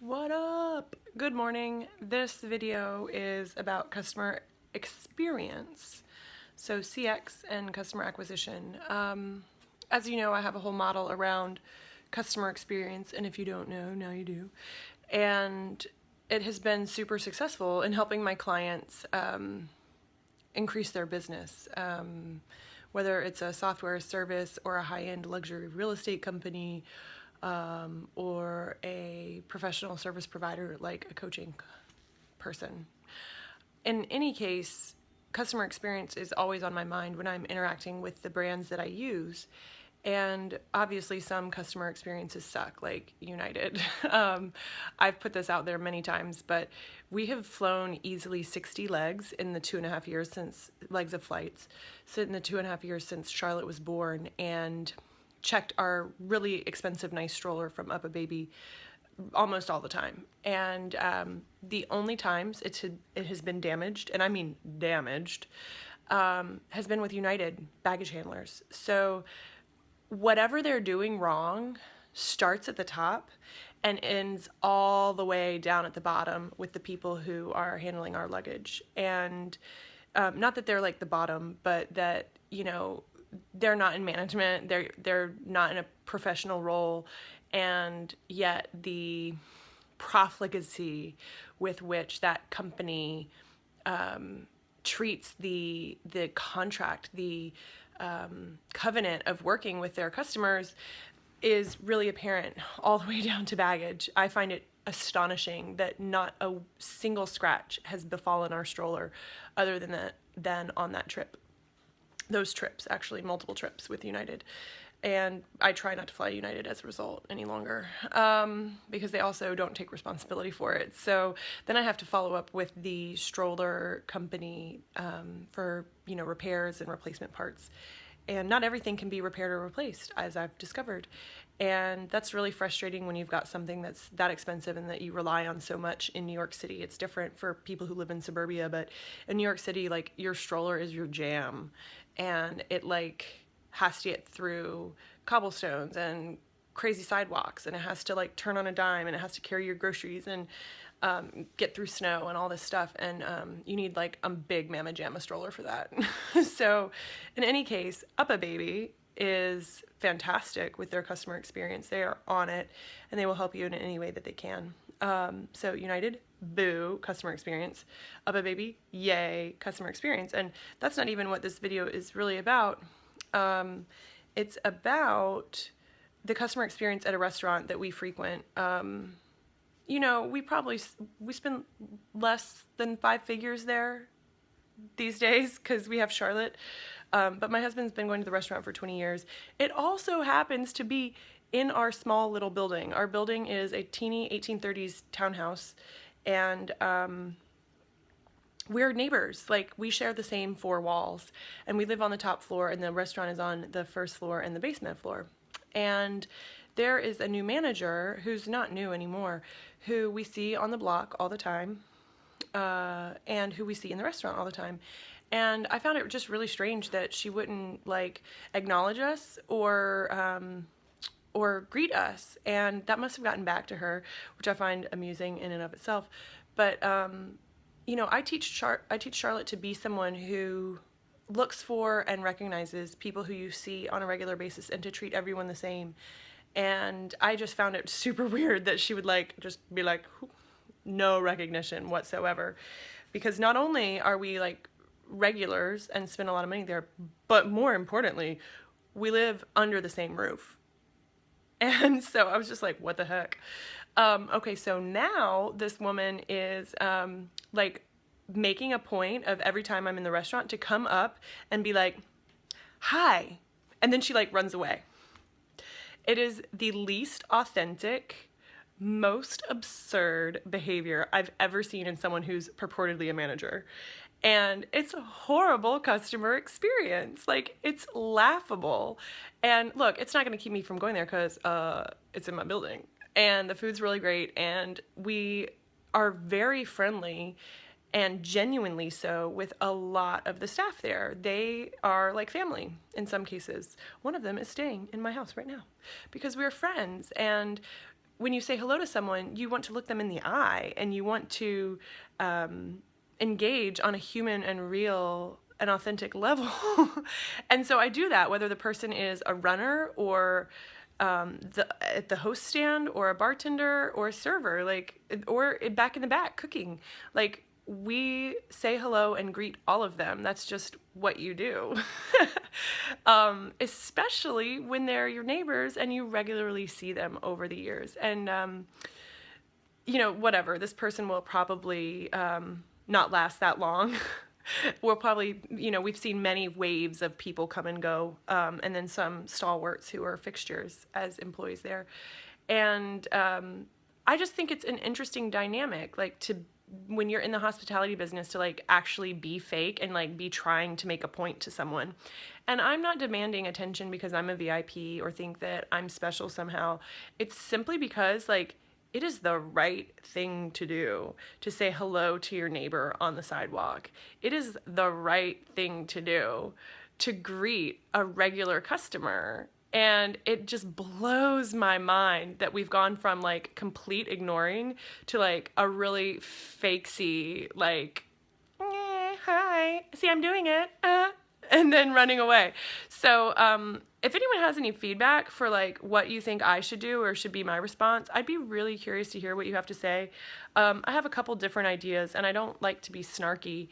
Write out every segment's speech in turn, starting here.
What up? Good morning. This video is about customer experience. So CX and customer acquisition. As you know, I have a whole model around customer experience, and if you don't know, now you do. And it has been super successful in helping my clients increase their business. Whether it's a software service or a high-end luxury real estate company, or a professional service provider like a coaching person. In any case, customer experience is always on my mind when I'm interacting with the brands that I use. And obviously, some customer experiences suck, like United. I've put this out there many times, but we have flown easily 60 legs in the 2.5 years since legs of flights, so in the 2.5 years since Charlotte was born, and checked our really expensive, nice stroller from UPPAbaby almost all the time. And the only times it has been damaged, and I mean damaged, has been with United baggage handlers. So whatever they're doing wrong starts at the top and ends all the way down at the bottom with the people who are handling our luggage. And not that they're like the bottom, but that, they're not in management, they're not in a professional role, and yet the profligacy with which that company treats the contract, the covenant of working with their customers is really apparent all the way down to baggage. I find it astonishing that not a single scratch has befallen our stroller other than on that trip. Those trips, actually, multiple trips with United. And I try not to fly United as a result any longer, because they also don't take responsibility for it. So then I have to follow up with the stroller company for repairs and replacement parts. And not everything can be repaired or replaced, as I've discovered. And that's really frustrating when you've got something that's that expensive and that you rely on so much in New York City. It's different for people who live in suburbia, but in New York City, like, your stroller is your jam. And it has to get through cobblestones and crazy sidewalks, and it has to turn on a dime, and it has to carry your groceries and get through snow and all this stuff, and you need a big Mama Jamma stroller for that. So in any case, UPPAbaby is fantastic with their customer experience. They are on it, and they will help you in any way that they can. So United, boo, customer experience. UPPAbaby, yay, customer experience. And that's not even what this video is really about. It's about the customer experience at a restaurant that we frequent. We spend less than 5 figures there these days because we have Charlotte. But my husband's been going to the restaurant for 20 years. It also happens to be in our small little building. Our building is a teeny 1830s townhouse, and we're neighbors. We share the same 4 walls, and we live on the top floor, and the restaurant is on the first floor and the basement floor. And there is a new manager who's not new anymore, who we see on the block all the time, and who we see in the restaurant all the time. And I found it just really strange that she wouldn't acknowledge us or greet us, and that must have gotten back to her, which I find amusing in and of itself. But I teach Charlotte to be someone who looks for and recognizes people who you see on a regular basis, and to treat everyone the same. And I just found it super weird that she would just be no recognition whatsoever, because not only are we regulars and spend a lot of money there, but more importantly, we live under the same roof. And so I was just like, what the heck? Okay, so now this woman is making a point of every time I'm in the restaurant to come up and be like, hi. And then she runs away. It is the least authentic, most absurd behavior I've ever seen in someone who's purportedly a manager. And it's a horrible customer experience. It's laughable. And look, it's not going to keep me from going there because it's in my building. And the food's really great. And we are very friendly, and genuinely so, with a lot of the staff there. They are like family in some cases. One of them is staying in my house right now because we're friends. And when you say hello to someone, you want to look them in the eye and you want to engage on a human and real and authentic level. And so I do that, whether the person is a runner or at the host stand or a bartender or a server, like, or back in the back cooking. Like, we say hello and greet all of them. That's just what you do. Especially when they're your neighbors and you regularly see them over the years. And, you know, whatever, this person will probably not last that long. We'll probably, you know, we've seen many waves of people come and go, and then some stalwarts who are fixtures as employees there. And I just think it's an interesting dynamic, like, to when you're in the hospitality business, to like actually be fake and like be trying to make a point to someone. And I'm not demanding attention because I'm a VIP or think that I'm special somehow. It's simply because, like, it is the right thing to do to say hello to your neighbor on the sidewalk. It is the right thing to do to greet a regular customer. And it just blows my mind that we've gone from like complete ignoring to like a really fakesy, like, hi, see, I'm doing it, and then running away. So if anyone has any feedback for like what you think I should do or should be my response, I'd be really curious to hear what you have to say. I have a couple different ideas, and I don't like to be snarky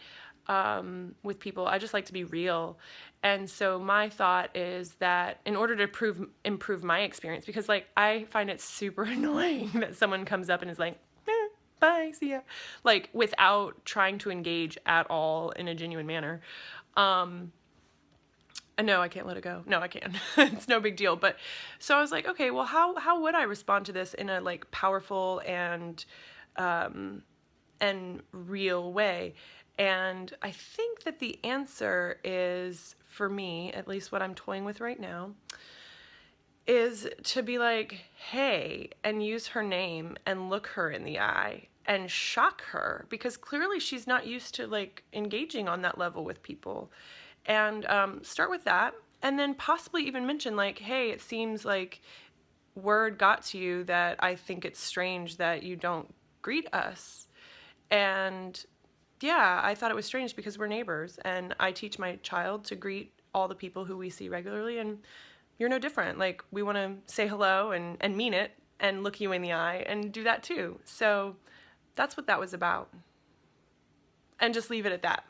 with people. I just like to be real. And so my thought is that in order to improve my experience, because like I find it super annoying that someone comes up and is like, bye, see ya, like without trying to engage at all in a genuine manner. No, I can't let it go. No, I can. It's no big deal. But so I was like, okay, well, how would I respond to this in a like powerful and real way? And I think that the answer is, for me, at least what I'm toying with right now, is to be like, hey, and use her name and look her in the eye and shock her, because clearly she's not used to like engaging on that level with people. And start with that, and then possibly even mention like, hey, it seems like word got to you that I think it's strange that you don't greet us. And yeah, I thought it was strange because we're neighbors, and I teach my child to greet all the people who we see regularly, and you're no different. Like, we want to say hello and mean it and look you in the eye and do that too. So that's what that was about. And just leave it at that.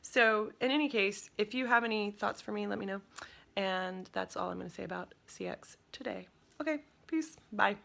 So in any case, if you have any thoughts for me, let me know. And that's all I'm going to say about CX today. Okay, peace. Bye.